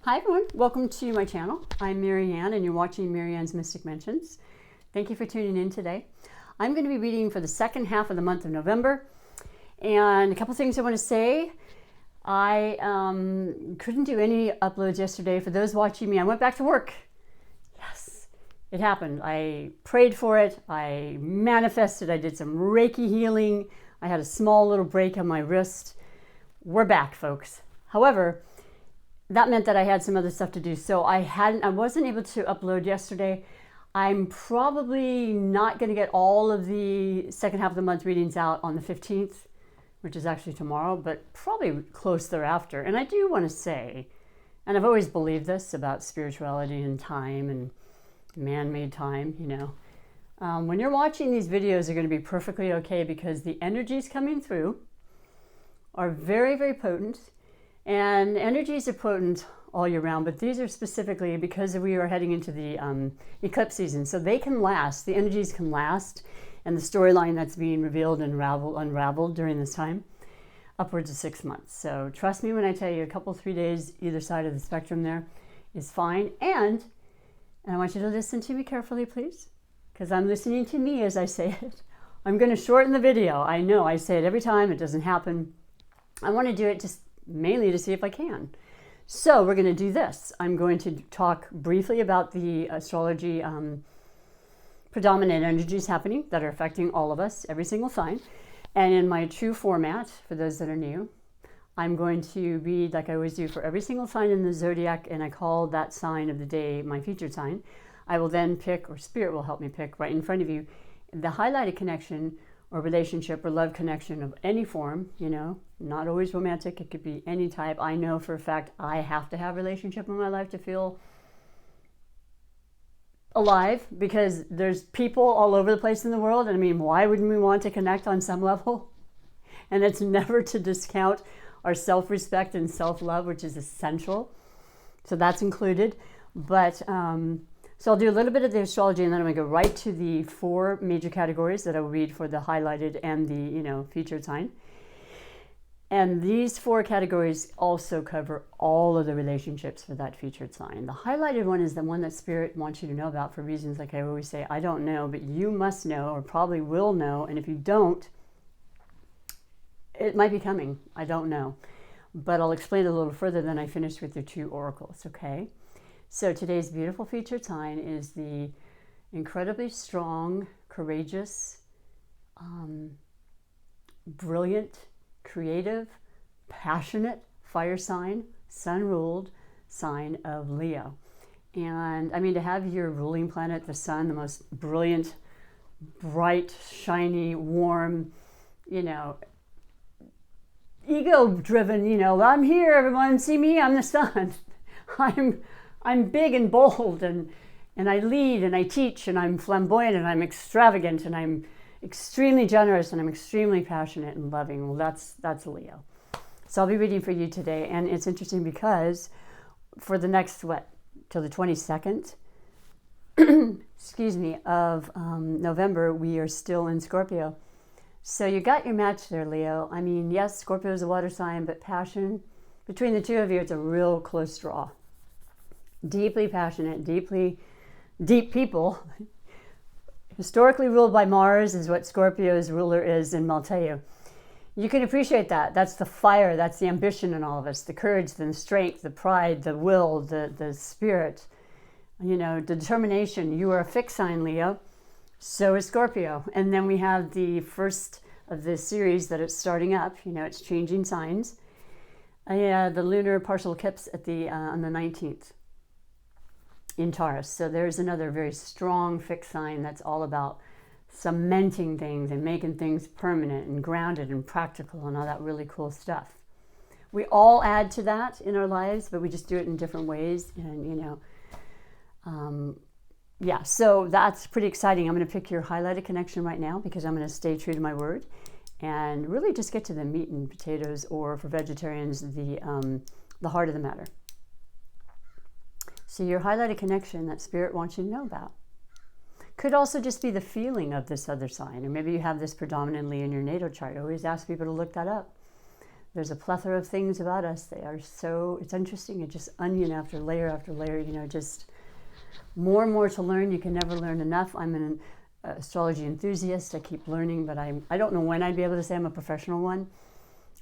Hi everyone, welcome to my channel. I'm Marianne and you're watching Marianne's Mystic Mentions. Thank you for tuning in today. I'm going to be reading for the second half of the month of November. And a couple things I want to say. I couldn't do any uploads yesterday. For those watching me, I went back to work. Yes, it happened. I prayed for it. I manifested. I did some Reiki healing. I had a small little break on my wrist. We're back, folks. However, that meant that I had some other stuff to do. So I wasn't able to upload yesterday. I'm probably not going to get all of the second half of the month readings out on the 15th, which is actually tomorrow, but probably close thereafter. And I do want to say, and I've always believed this about spirituality and time and man-made time, you know. When you're watching these videos, are going to be perfectly okay because the energies coming through are very, very potent. And energies are potent all year round, but these are specifically because we are heading into the eclipse season. So they can last, the energies can last, and the storyline that's being revealed and unraveled during this time, upwards of 6 months. So trust me when I tell you a couple, 3 days either side of the spectrum there is fine. And I want you to listen to me carefully, please, because I'm listening to me as I say it. I'm going to shorten the video. I know I say it every time. It doesn't happen. I want to do it just mainly to see if I can. So we're going to do this. I'm going to talk briefly about the astrology predominant energies happening that are affecting all of us, every single sign. And in my true format, for those that are new, I'm going to read like I always do for every single sign in the zodiac, and I call that sign of the day my featured sign. I will then pick, or Spirit will help me pick right in front of you, the highlighted connection or relationship or love connection of any form, you know, not always romantic. It could be any type. I know for a fact I have to have a relationship in my life to feel alive because there's people all over the place in the world. And I mean, why wouldn't we want to connect on some level? And it's never to discount our self-respect and self-love, which is essential. So that's included. But so I'll do a little bit of the astrology and then I'm going to go right to the 4 major categories that I will read for the highlighted and the, you know, featured sign. And these 4 categories also cover all of the relationships for that featured sign. The highlighted one is the one that Spirit wants you to know about for reasons like I always say, I don't know, but you must know or probably will know. And if you don't, it might be coming. I don't know. But I'll explain it a little further than I finished with the 2 oracles, okay? So today's beautiful featured sign is the incredibly strong, courageous, brilliant, creative, passionate fire sign, sun-ruled sign of Leo. And I mean, to have your ruling planet, the sun, the most brilliant, bright, shiny, warm, you know, ego-driven, you know, I'm here, everyone, see me, I'm the sun. I'm big and bold and I lead and I teach and I'm flamboyant and I'm extravagant and I'm extremely generous and I'm extremely passionate and loving. Well, that's Leo. So I'll be reading for you today. And it's interesting because for the next, till the 22nd, excuse me, of November, we are still in Scorpio. So you got your match there, Leo. I mean, yes, Scorpio is a water sign, but passion, between the two of you, it's a real close draw. Deeply passionate, deep people. Historically ruled by Mars is what Scorpio's ruler is, and I'll tell you. You can appreciate that. That's the fire, that's the ambition in all of us, the courage, the strength, the pride, the will, the spirit, you know, the determination. You are a fixed sign, Leo. So is Scorpio. And then we have the first of this series that it's starting up. You know, it's changing signs. The lunar partial eclipse at on the 19th. In Taurus. So there's another very strong fixed sign that's all about cementing things and making things permanent and grounded and practical and all that really cool stuff. We all add to that in our lives, but we just do it in different ways. And, you know, yeah, so that's pretty exciting. I'm going to pick your highlighted connection right now because I'm going to stay true to my word and really just get to the meat and potatoes, or for vegetarians, the heart of the matter. So your highlighted connection that Spirit wants you to know about could also just be the feeling of this other sign, or maybe you have this predominantly in your natal chart. I always ask people to look that up. There's a plethora of things about us. They are so, it's interesting. It's just onion after layer, you know, just more and more to learn. You can never learn enough. I'm an astrology enthusiast. I keep learning, but I don't know when I'd be able to say I'm a professional one.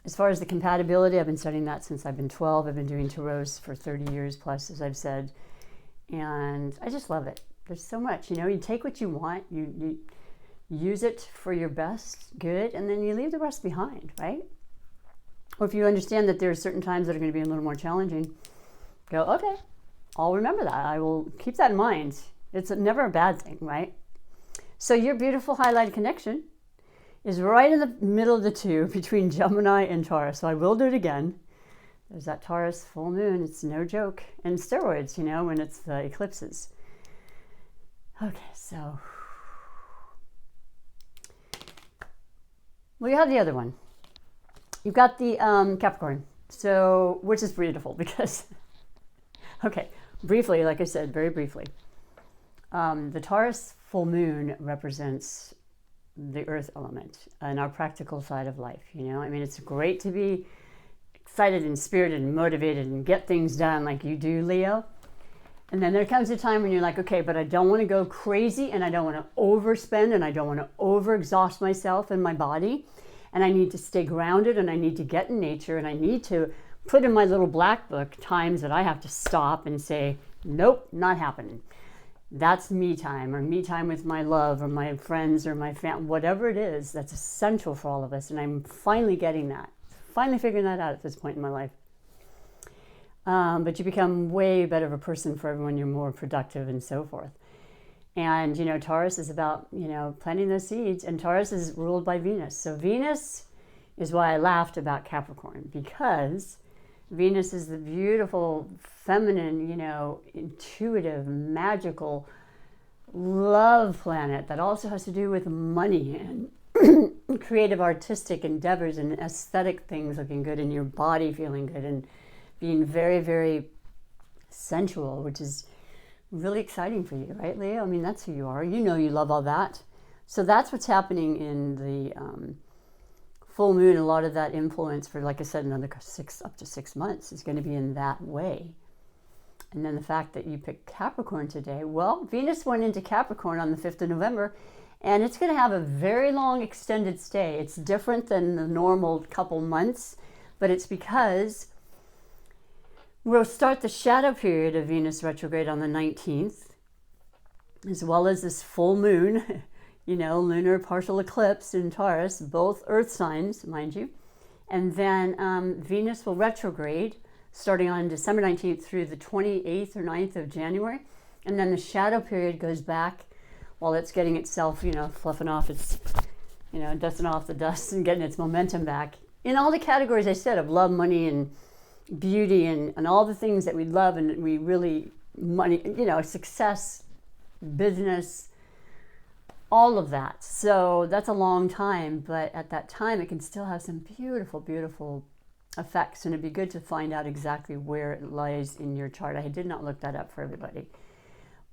As far as the compatibility, I've been studying that since I've been 12. I've been doing tarots for 30 years plus, as I've said. And I just love it. There's so much, you know, you take what you want, you use it for your best good, and then you leave the rest behind, right? Or if you understand that there are certain times that are going to be a little more challenging, go, okay, I'll remember that. I will keep that in mind. It's never a bad thing, right? So your beautiful highlighted connection is right in the middle of the two between Gemini and Taurus. So I will do it again. There's that Taurus full moon. It's no joke. And steroids, you know, when it's the eclipses. Okay, so well, you have the other one. You've got the Capricorn, so which is beautiful because, okay, briefly, like I said, very briefly, the Taurus full moon represents the earth element and our practical side of life. You know, I mean, it's great to be excited and spirited and motivated and get things done like you do, Leo. And then there comes a time when you're like, okay, but I don't want to go crazy and I don't want to overspend and I don't want to overexhaust myself and my body. And I need to stay grounded and I need to get in nature and I need to put in my little black book times that I have to stop and say, nope, not happening. That's me time, or me time with my love or my friends or my family, whatever it is, that's essential for all of us. And I'm finally getting that, finally figuring that out at this point in my life. But you become way better of a person for everyone. You're more productive and so forth. And, you know, Taurus is about, you know, planting those seeds. And Taurus is ruled by Venus. So Venus is why I laughed about Capricorn, because Venus is the beautiful, feminine, you know, intuitive, magical love planet that also has to do with money and creative, artistic endeavors and aesthetic things looking good and your body feeling good and being very, very sensual, which is really exciting for you, right, Leo? I mean, that's who you are. You know you love all that. So that's what's happening in the full moon. A lot of that influence for, like I said, another up to 6 months is going to be in that way. And then the fact that you picked Capricorn today, well, Venus went into Capricorn on the 5th of November, and it's going to have a very long extended stay. It's different than the normal couple months, but it's because we'll start the shadow period of Venus retrograde on the 19th, as well as this full moon, you know, lunar partial eclipse in Taurus, both earth signs, mind you. And then Venus will retrograde starting on December 19th through the 28th or 9th of January. And then the shadow period goes back while it's getting itself, you know, fluffing off its, you know, dusting off the dust and getting its momentum back. In all the categories I said of love, money, and beauty and all the things that we love and we really, money, you know, success, business, all of that. So that's a long time, but at that time it can still have some beautiful, beautiful effects, and it'd be good to find out exactly where it lies in your chart. I did not look that up for everybody,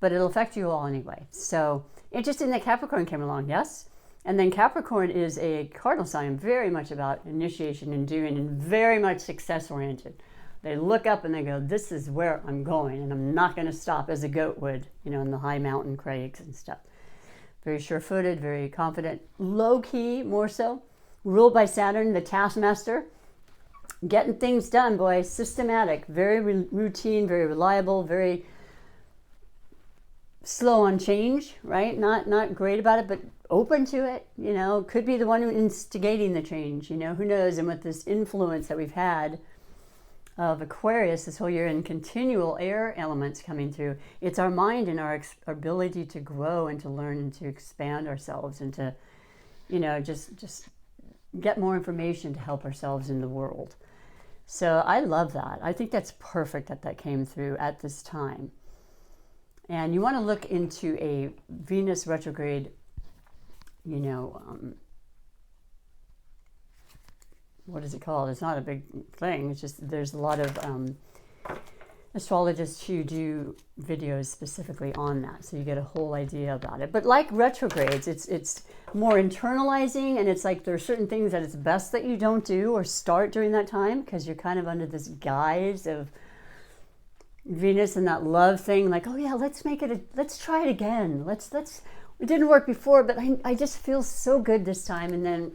but it'll affect you all anyway. So interesting that Capricorn came along, yes? And then Capricorn is a cardinal sign, very much about initiation and doing, and very much success oriented. They look up and they go, this is where I'm going, and I'm not going to stop, as a goat would, you know, in the high mountain crags and stuff. Very sure-footed, very confident, low-key more so, ruled by Saturn, the taskmaster. Getting things done, boy, systematic, very routine, very reliable, very slow on change, right? Not great about it, but open to it, you know, could be the one instigating the change, you know, who knows? And with this influence that we've had of Aquarius this whole year and continual air elements coming through, it's our mind and our ability to grow and to learn and to expand ourselves and to, you know, just get more information to help ourselves in the world. So I love that. I think that's perfect that came through at this time. And you want to look into a Venus retrograde, you know, what is it called? It's not a big thing. It's just there's a lot of astrologists who do videos specifically on that, so you get a whole idea about it. But like retrogrades, it's more internalizing, and it's like there are certain things that it's best that you don't do or start during that time, because you're kind of under this guise of Venus and that love thing, like, oh yeah, let's try it again. It didn't work before, but I just feel so good this time, and then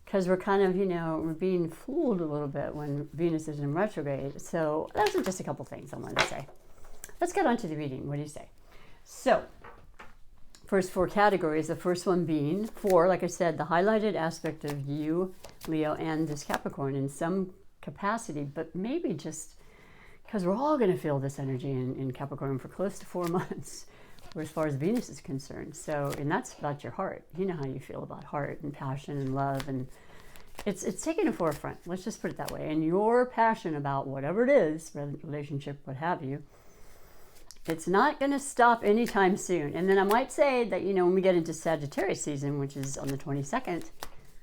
because we're kind of, we're being fooled a little bit when Venus is in retrograde. So those are just a couple things I wanted to say. Let's get on to the reading. What do you say? So, first 4 categories. The first one being 4, like I said, the highlighted aspect of you, Leo, and this Capricorn in some capacity, but maybe just because we're all going to feel this energy in Capricorn for close to 4 months, or as far as Venus is concerned. So, and that's about your heart. You know how you feel about heart and passion and love, and it's taking a forefront. Let's just put it that way. And your passion about whatever it is, relationship, what have you, it's not going to stop anytime soon. And then I might say that, when we get into Sagittarius season, which is on the 22nd,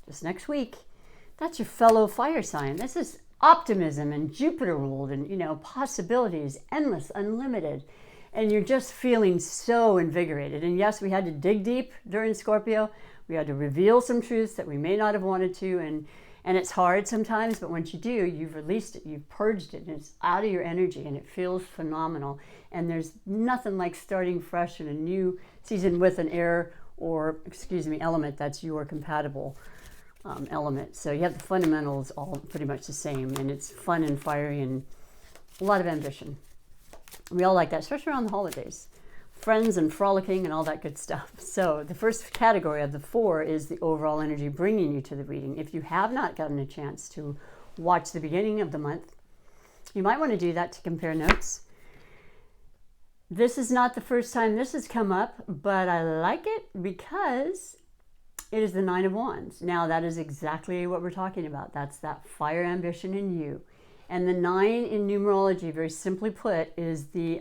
just next week, that's your fellow fire sign. This is optimism and Jupiter ruled, and, possibilities, endless, unlimited. And you're just feeling so invigorated. And yes, we had to dig deep during Scorpio. We had to reveal some truths that we may not have wanted to. And it's hard sometimes, but once you do, you've released it, you've purged it, and it's out of your energy, and it feels phenomenal. And there's nothing like starting fresh in a new season with an air element that's your compatible element. So you have the fundamentals all pretty much the same, and it's fun and fiery and a lot of ambition. We all like that, especially around the holidays. Friends and frolicking and all that good stuff. So the first category of the 4 is the overall energy bringing you to the reading. If you have not gotten a chance to watch the beginning of the month, you might want to do that to compare notes. This is not the first time this has come up, but I like it because it is the 9 of Wands. Now that is exactly what we're talking about. That's that fire ambition in you. And the 9 in numerology, very simply put, is the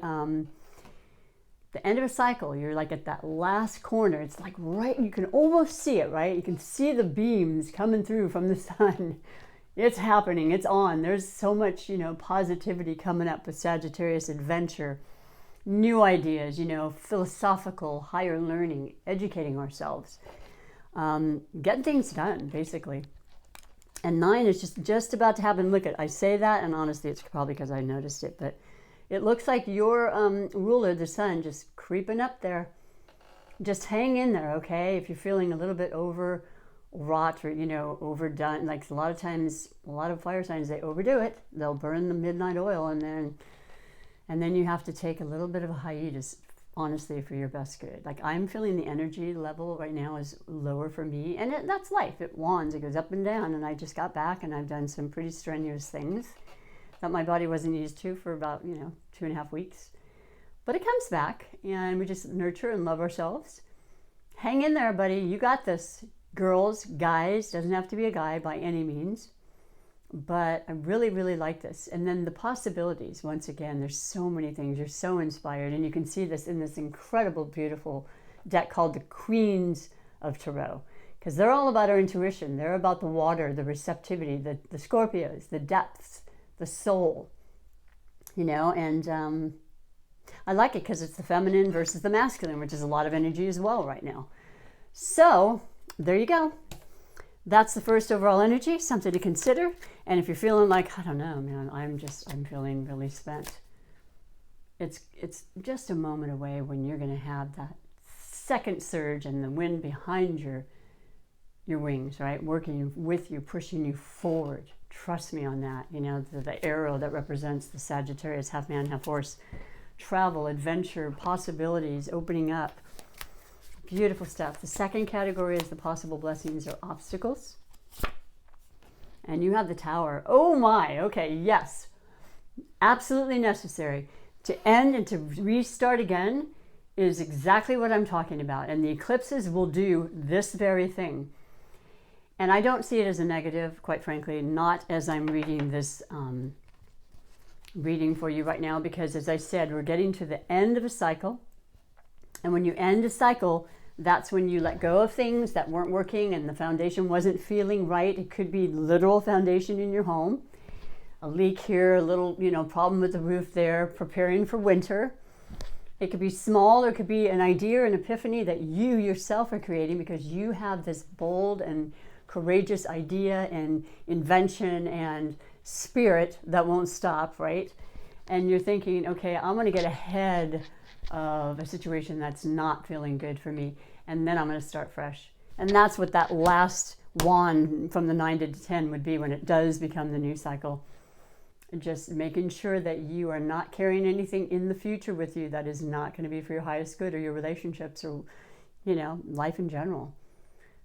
end of a cycle. You're like at that last corner. It's like right, you can almost see it, right? You can see the beams coming through from the sun. It's happening. It's on. There's so much, positivity coming up with Sagittarius, adventure, new ideas, philosophical, higher learning, educating ourselves, getting things done, basically. And 9 is just about to happen. Look I say that, and honestly, it's probably because I noticed it, but it looks like your ruler, the sun, just creeping up there. Just hang in there, okay? If you're feeling a little bit overwrought or, overdone, like a lot of times, a lot of fire signs, they overdo it. They'll burn the midnight oil, and then you have to take a little bit of a hiatus, honestly, for your best good. Like I'm feeling the energy level right now is lower for me, and that's life. It wands, it goes up and down, and I just got back and I've done some pretty strenuous things that my body wasn't used to for about 2.5 weeks, but it comes back, and we just nurture and love ourselves. Hang in there, buddy. You got this. Girls, guys, doesn't have to be a guy by any means, but I really, really like this. And then the possibilities, once again, there's so many things. You're so inspired, and you can see this in this incredible, beautiful deck called the Queens of Tarot, because they're all about our intuition. They're about the water, the receptivity, the Scorpios, the depths, the soul, and I like it because it's the feminine versus the masculine, which is a lot of energy as well right now. So there you go. That's the first overall energy, something to consider. And if you're feeling like, I don't know, man, I'm feeling really spent, it's just a moment away when you're going to have that second surge and the wind behind your wings, right? Working with you, pushing you forward. Trust me on that. The arrow that represents the Sagittarius, half man, half horse. Travel, adventure, possibilities, opening up. Beautiful stuff. The second category is the possible blessings or obstacles. And you have the Tower. Oh my, okay, yes. Absolutely necessary. To end and to restart again is exactly what I'm talking about. And the eclipses will do this very thing. And I don't see it as a negative, quite frankly, not as I'm reading this reading for you right now, because as I said, we're getting to the end of a cycle. And when you end a cycle, that's when you let go of things that weren't working and the foundation wasn't feeling right. It could be literal foundation in your home. a leak here, a little, problem with the roof there, preparing for winter. It could be small, or it could be an idea or an epiphany that you yourself are creating because you have this bold and courageous idea and invention and spirit that won't stop, right? And you're thinking, okay, I'm going to get ahead of a situation that's not feeling good for me, and then I'm going to start fresh. And that's what that last wand from the 9 to 10 would be when it does become the new cycle. Just making sure that you are not carrying anything in the future with you that is not going to be for your highest good or your relationships or, life in general.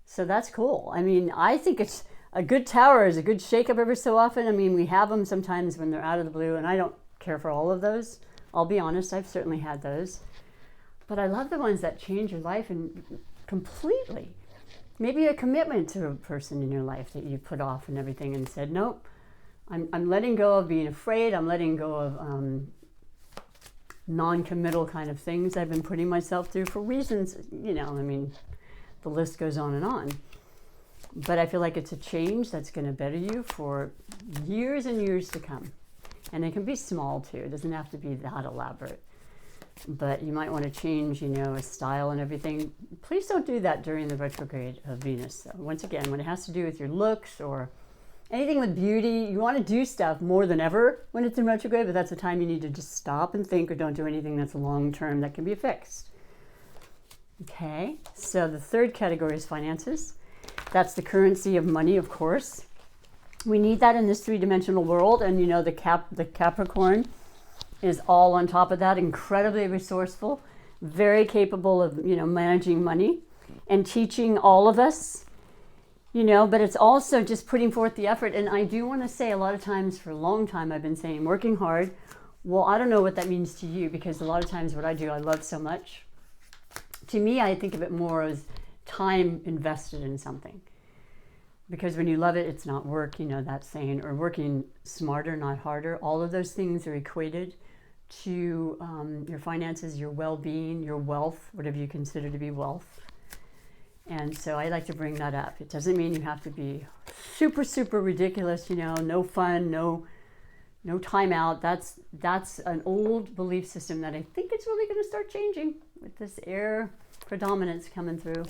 So that's cool. I mean, I think it's a good tower is a good shake-up every so often. I mean, we have them sometimes when they're out of the blue, and I don't care for all of those. I'll be honest, I've certainly had those. But I love the ones that change your life and completely. Maybe a commitment to a person in your life that you put off and everything and said, nope, I'm letting go of being afraid. I'm letting go of non-committal kind of things I've been putting myself through for reasons, the list goes on and on. But I feel like it's a change that's going to better you for years and years to come. And it can be small too. It doesn't have to be that elaborate. But you might want to change, a style and everything. Please don't do that during the retrograde of Venus. So once again, when it has to do with your looks or anything with beauty, you want to do stuff more than ever when it's in retrograde, but that's the time you need to just stop and think, or don't do anything that's long-term that can be fixed. Okay, so the third category is finances. That's the currency of money, of course. We need that in this three-dimensional world, and the Capricorn is all on top of that, incredibly resourceful, very capable of, managing money and teaching all of us, but it's also just putting forth the effort. And I do want to say, a lot of times, for a long time, I've been saying working hard. Well, I don't know what that means to you, because a lot of times what I do, I love so much. To me, I think of it more as time invested in something. Because when you love it, it's not work, that saying, or working smarter, not harder. All of those things are equated to your finances, your well-being, your wealth, whatever you consider to be wealth. And so I like to bring that up. It doesn't mean you have to be super, super ridiculous, no fun, no time out. That's an old belief system that I think it's really going to start changing with this air predominance coming through.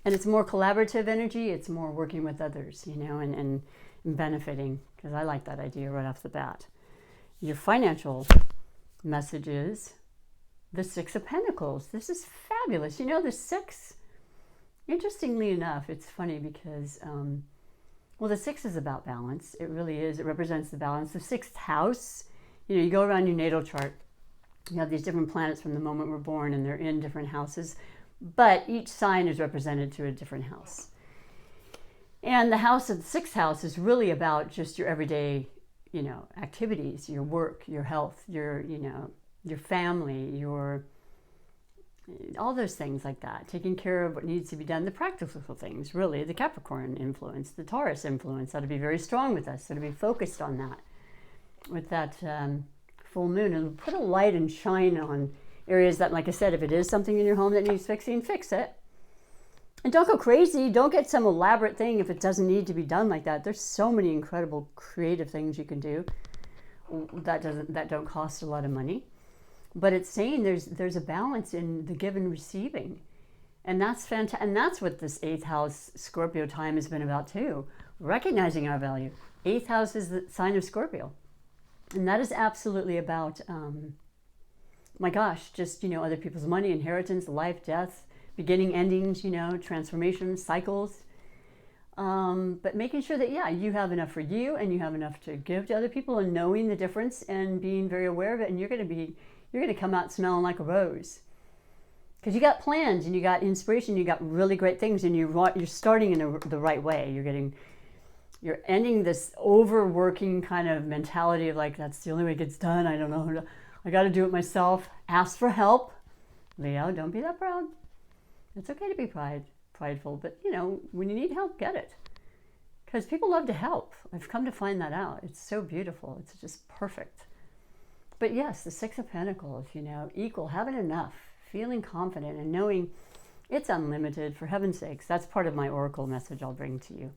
And it's more collaborative energy. It's more working with others, and benefiting, because I like that idea right off the bat. Your financial message is the Six of Pentacles. This is fabulous. The six, interestingly enough, it's funny because, the six is about balance. It really is. It represents the balance. The sixth house, you go around your natal chart. You have these different planets from the moment we're born, and they're in different houses. But each sign is represented to a different house. And the house of the sixth house is really about just your everyday, activities, your work, your health, your family, all those things like that. Taking care of what needs to be done, the practical things, really. The Capricorn influence, the Taurus influence, that'll be very strong with us. That'll be focused on that. With that full moon, it'll put a light and shine on areas that, like I said, if it is something in your home that needs fixing, fix it. And don't go crazy. Don't get some elaborate thing if it doesn't need to be done like that. There's so many incredible creative things you can do that don't cost a lot of money. But it's saying there's a balance in the give and receiving. And that's fantastic. And that's what this 8th house Scorpio time has been about too. Recognizing our value. 8th house is the sign of Scorpio. And that is absolutely about just, other people's money, inheritance, life, death, beginning, endings, transformations, cycles. But making sure that, you have enough for you and you have enough to give to other people, and knowing the difference and being very aware of it. And you're going to come out smelling like a rose. Because you got plans and you got inspiration, you got really great things, and you're starting in the right way. You're ending this overworking kind of mentality of like, that's the only way it gets done. I don't know. I got to do it myself. Ask for help. Leo, don't be that proud. It's okay to be prideful, but when you need help, get it. Because people love to help. I've come to find that out. It's so beautiful. It's just perfect. But yes, the Six of Pentacles, equal, having enough, feeling confident, and knowing it's unlimited, for heaven's sakes. That's part of my oracle message I'll bring to you.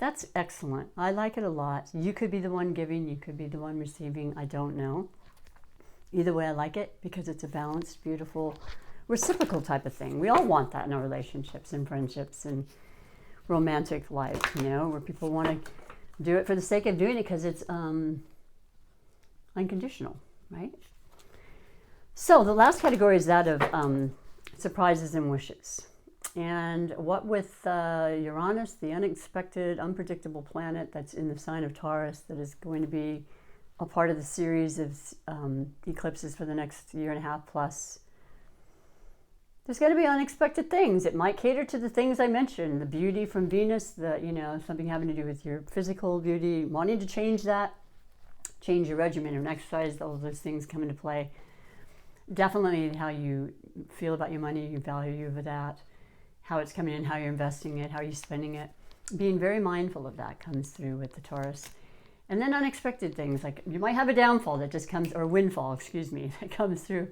That's excellent. I like it a lot. You could be the one giving, you could be the one receiving. I don't know. Either way, I like it because it's a balanced, beautiful, reciprocal type of thing. We all want that in our relationships and friendships and romantic life, you know, where people want to do it for the sake of doing it because it's unconditional, right? So the last category is that of surprises and wishes. And what with Uranus, the unexpected, unpredictable planet that's in the sign of Taurus that is going to be a part of the series of eclipses for the next year and a half plus. There's going to be unexpected things. It might cater to the things I mentioned, the beauty from Venus, the, you know, something having to do with your physical beauty, wanting to change that, change your regimen and exercise, all of those things come into play. Definitely how you feel about your money, your value of that, how it's coming in, how you're investing it, how you're spending it. Being very mindful of that comes through with the Taurus. And then unexpected things, like you might have a downfall that just comes, or a windfall, excuse me, that comes through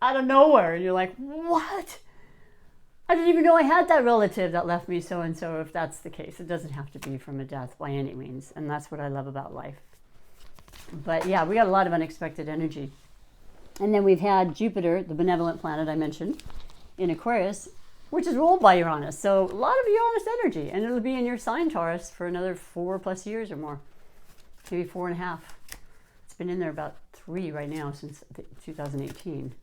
out of nowhere. And you're like, what? I didn't even know I had that relative that left me so-and-so. If that's the case, it doesn't have to be from a death by any means. And that's what I love about life. But yeah, we got a lot of unexpected energy. And then we've had Jupiter, the benevolent planet I mentioned, in Aquarius, which is ruled by Uranus. So a lot of Uranus energy. And it'll be in your sign, Taurus, for another 4+ years or more. Maybe 4.5. It's been in there about 3 right now since 2018.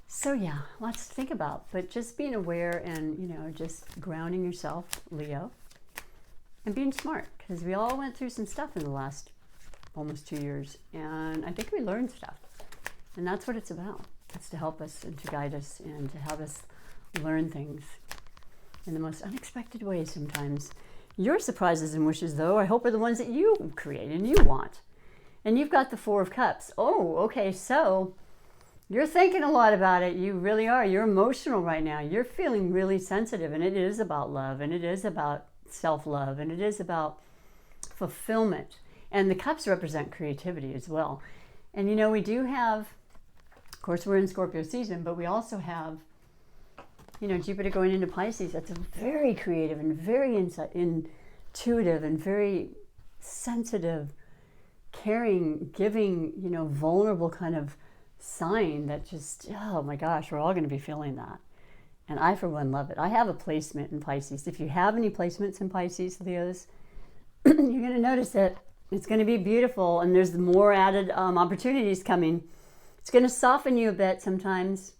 So yeah, lots to think about. But just being aware and, you know, just grounding yourself, Leo, and being smart. Because we all went through some stuff in the last almost 2 years. And I think we learned stuff. And that's what it's about. It's to help us and to guide us and to help us learn things in the most unexpected ways sometimes. Your surprises and wishes, though, I hope are the ones that you create and you want. And you've got the 4 of Cups. Oh, okay, so you're thinking a lot about it. You really are. You're emotional right now. You're feeling really sensitive, and it is about love, and it is about self-love, and it is about fulfillment. And the Cups represent creativity as well. And, you know, we do have, of course, we're in Scorpio season, but we also have, you know, Jupiter going into Pisces. That's a very creative and very intuitive and very sensitive, caring, giving, you know, vulnerable kind of sign that just, oh my gosh, we're all going to be feeling that. And I, for one, love it. I have a placement in Pisces. If you have any placements in Pisces, Leos, you're going to notice that it's going to be beautiful, and there's more added opportunities coming. It's going to soften you a bit sometimes.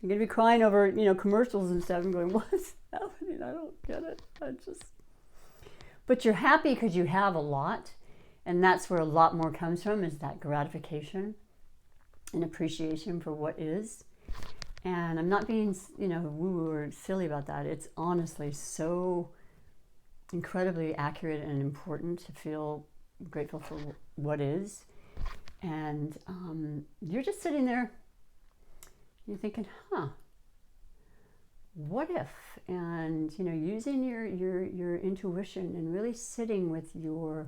You're going to be crying over, you know, commercials and stuff and going, what's happening? I don't get it. But you're happy because you have a lot. And that's where a lot more comes from, is that gratification and appreciation for what is. And I'm not being, you know, woo-woo or silly about that. It's honestly so incredibly accurate and important to feel grateful for what is. And you're just sitting there, you're thinking, what if? And, you know, using your intuition and really sitting with your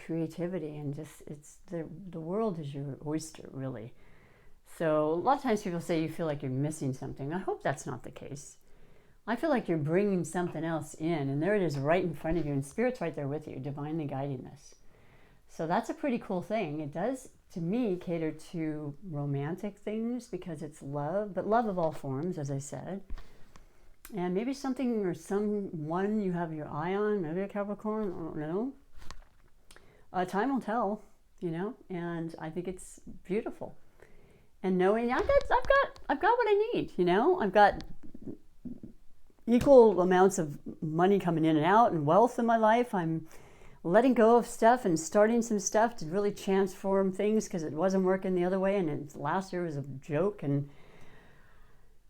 creativity, and just, it's the world is your oyster, really. So a lot of times people say you feel like you're missing something. I hope that's not the case. I feel like you're bringing something else in, and there it is right in front of you, and Spirit's right there with you, divinely guiding this. So that's a pretty cool thing. It does, to me, cater to romantic things because it's love, but love of all forms, as I said. And maybe something or someone you have your eye on, maybe a Capricorn, I don't know. Time will tell, you know, and I think it's beautiful. And knowing I've got what I need, you know. I've got equal amounts of money coming in and out and wealth in my life. I'm letting go of stuff and starting some stuff to really transform things because it wasn't working the other way, and last year was a joke, and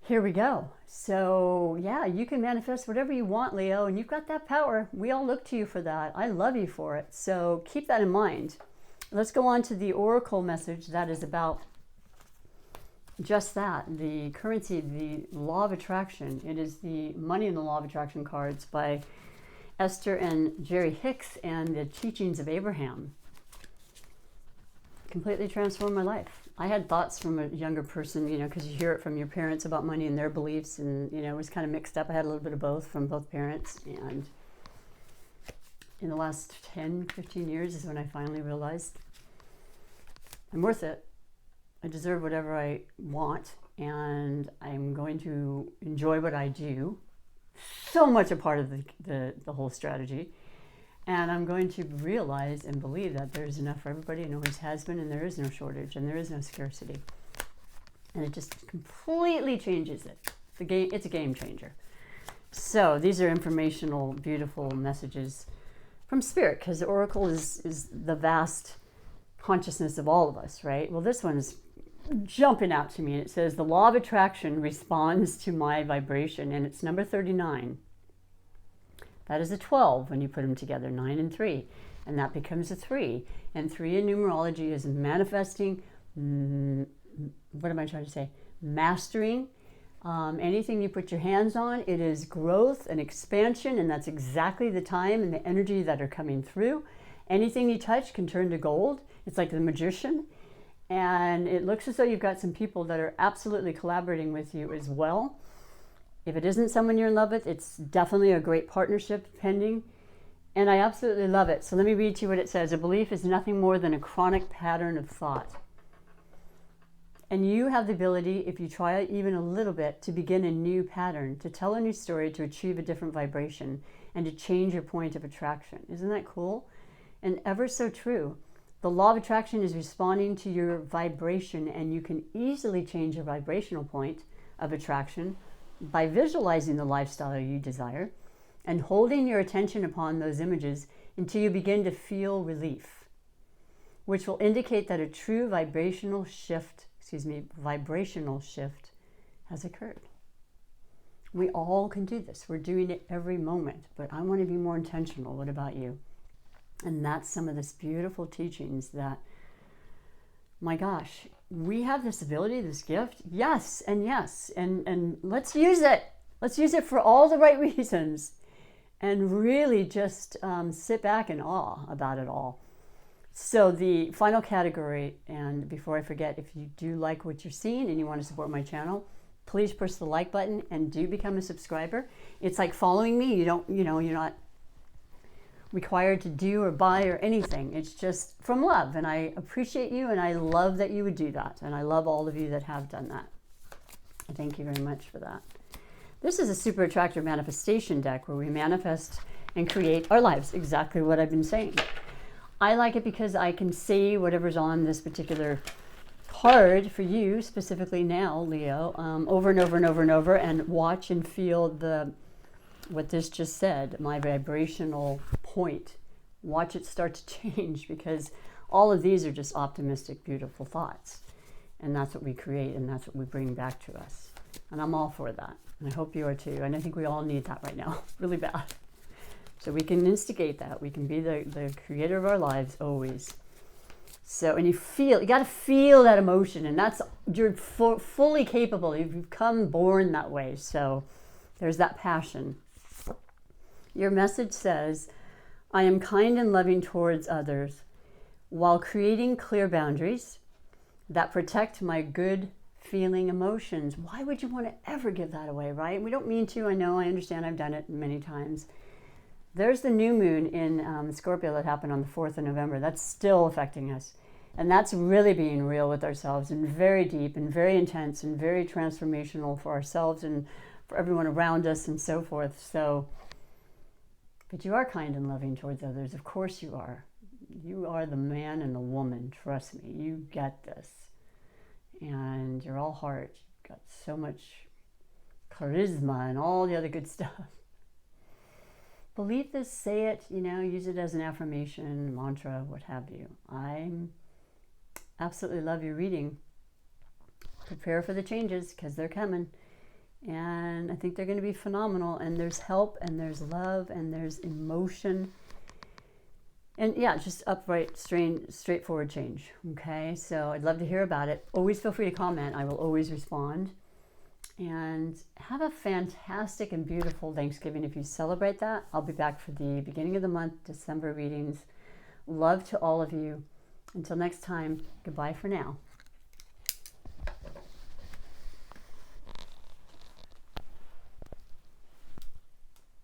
here we go. So yeah, you can manifest whatever you want, Leo, and you've got that power. We all look to you for that. I love you for it. So keep that in mind. Let's go on to the oracle message that is about just that, the currency, the law of attraction. It is the Money and the Law of Attraction cards by Esther and Jerry Hicks and the Teachings of Abraham. Completely transformed my life. I had thoughts from a younger person, you know, because you hear it from your parents about money and their beliefs, and, you know, it was kind of mixed up. I had a little bit of both from both parents, and in the last 10, 15 years is when I finally realized I'm worth it. I deserve whatever I want, and I'm going to enjoy what I do. So much a part of the whole strategy. And I'm going to realize and believe that there's enough for everybody, and always has been, and there is no shortage, and there is no scarcity. And it just completely changes it. It's a game changer. So these are informational, beautiful messages from Spirit, because the Oracle is the vast consciousness of all of us, right? Well, this one is jumping out to me. It says, the law of attraction responds to my vibration, and it's number 39. That is a 12 when you put them together, 9 and 3. And that becomes a 3. And 3 in numerology is manifesting, what am I trying to say? Mastering. Anything you put your hands on, it is growth and expansion, and that's exactly the time and the energy that are coming through. Anything you touch can turn to gold. It's like the magician. And it looks as though you've got some people that are absolutely collaborating with you as well. If it isn't someone you're in love with, it's definitely a great partnership pending. And I absolutely love it. So let me read to you what it says. A belief is nothing more than a chronic pattern of thought. And you have the ability, if you try it even a little bit, to begin a new pattern, to tell a new story, to achieve a different vibration, and to change your point of attraction. Isn't that cool? And ever so true. The law of attraction is responding to your vibration, and you can easily change your vibrational point of attraction by visualizing the lifestyle you desire and holding your attention upon those images until you begin to feel relief, which will indicate that a true vibrational shift has occurred. We all can do this. We're doing it every moment, but I want to be more intentional. What about you? And that's some of this beautiful teachings that, my gosh, we have this ability, this gift. Yes, and let's use it. Let's use it for all the right reasons, and really just sit back in awe about it all. So the final category, and before I forget, if you do like what you're seeing and you want to support my channel, please push the like button and do become a subscriber. It's like following me. You're not required to do or buy or anything. It's just from love, and I appreciate you, and I love that you would do that, and I love all of you that have done that. Thank you very much for that. This is a super attractor manifestation deck where we manifest and create our lives, exactly what I've been saying. I like it because I can see whatever's on this particular card for you, specifically now, Leo, over and over and over and over, and watch and feel what this just said, my vibrational point. Watch it start to change, because all of these are just optimistic, beautiful thoughts. And that's what we create, and that's what we bring back to us. And I'm all for that. And I hope you are too. And I think we all need that right now, really bad. So we can instigate that. We can be the creator of our lives always. So, and you got to feel that emotion, and you're fully capable. You've become born that way. So there's that passion. Your message says, I am kind and loving towards others while creating clear boundaries that protect my good feeling emotions. Why would you want to ever give that away, right? We don't mean to. I know, I understand. I've done it many times. There's the new moon in Scorpio that happened on the 4th of November. That's still affecting us. And that's really being real with ourselves, and very deep and very intense and very transformational for ourselves and for everyone around us and so forth. So, but you are kind and loving towards others. Of course you are. You are the man and the woman. Trust me, you get this. And you're all heart. You've got so much charisma and all the other good stuff. Believe this, say it, use it as an affirmation, mantra, what have you. I absolutely love your reading. Prepare for the changes, because they're coming. And I think they're going to be phenomenal. And there's help, and there's love, and there's emotion. And yeah, just upright, straightforward change. Okay, so I'd love to hear about it. Always feel free to comment. I will always respond. And have a fantastic and beautiful Thanksgiving if you celebrate that. I'll be back for the beginning of the month, December readings. Love to all of you. Until next time, goodbye for now.